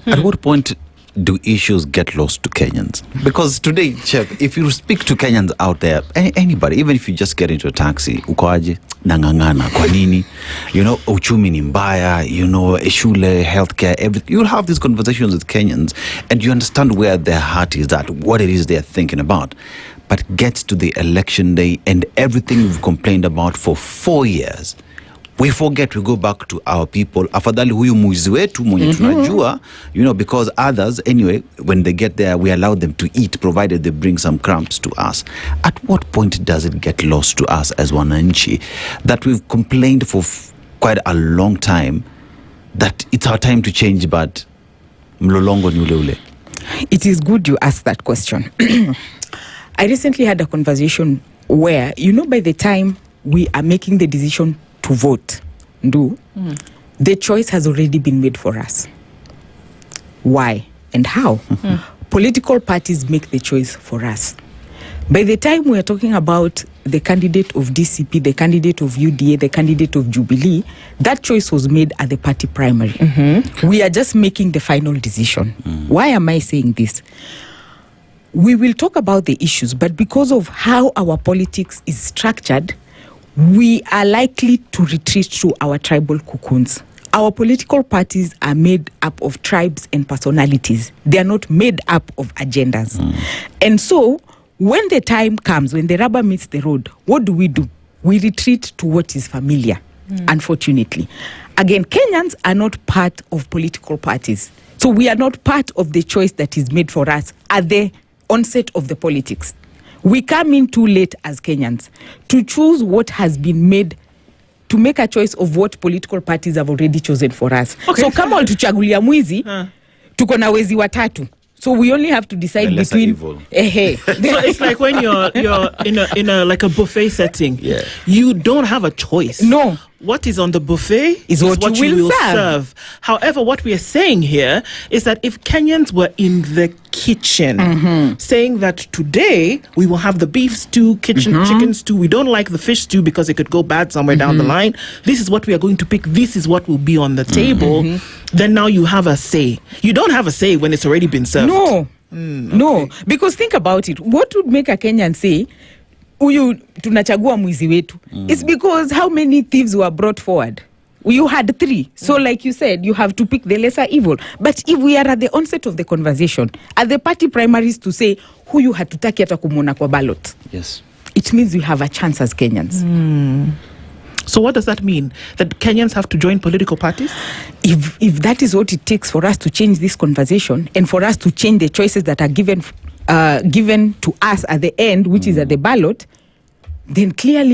At what point do issues get lost to Kenyans? Because today, Chep, if you speak to Kenyans out there, anybody, even if you just get into a taxi, ukoaje, nangangana, kwa nini, uchumi ni mbaya, shule, healthcare, everything. You'll have these conversations with Kenyans and you understand where their heart is at, what it is they're thinking about. But gets to the election day and everything we've complained about for 4 years, we forget, we go back to our people. Afadhali huyu mwizi wetu mwenye tunajua, because others, anyway, when they get there, we allow them to eat, provided they bring some crumbs to us. At what point does it get lost to us as wananchi that we've complained for quite a long time that it's our time to change, but mlolongo ni ule ule? It is good you ask that question. I recently had a conversation where, by the time we are making the decision to vote, the choice has already been made for us. Why and how? Political parties make the choice for us. By the time we are talking about the candidate of DCP, the candidate of UDA, the candidate of Jubilee, that choice was made at the party primary. We are just making the final decision. Why am I saying this? We will talk about the issues, but because of how our politics is structured, we are likely to retreat to our tribal cocoons. Our political parties are made up of tribes and personalities. They are not made up of agendas. And so, when the time comes, when the rubber meets the road, what do? We retreat to what is familiar, unfortunately. Again, Kenyans are not part of political parties. So we are not part of the choice that is made for us at the onset of the politics. We come in too late as Kenyans to choose what has been made, to make a choice of what political parties have already chosen for us. Okay. So kama tuchagulia mwizi, tuko na wezi watatu. So we only have to decide between. So it's like when you're in a like a buffet setting. Yeah. You don't have a choice. No. What is on the buffet is what you will serve. However, what we are saying here is that if Kenyans were in the kitchen saying that today we will have the beef stew, chicken stew, we don't like the fish stew because it could go bad somewhere down the line, this is what we are going to pick, this is what will be on the table, then now you have a say. You don't have a say when it's already been served. No. No, because think about it. What would make a Kenyan say, Uyu tunachagua mwizi wetu? It's because how many thieves were brought forward? You had 3. So like you said, you have to pick the lesser evil. But if we are at the onset of the conversation, at the party primaries to say, huyu hatutaki hata kumwona kwa ballot. Yes. It means we have a chance as Kenyans. So what does that mean? That Kenyans have to join political parties? If that is what it takes for us to change this conversation and for us to change the choices that are given to us at the end, which is at the ballot, then clearly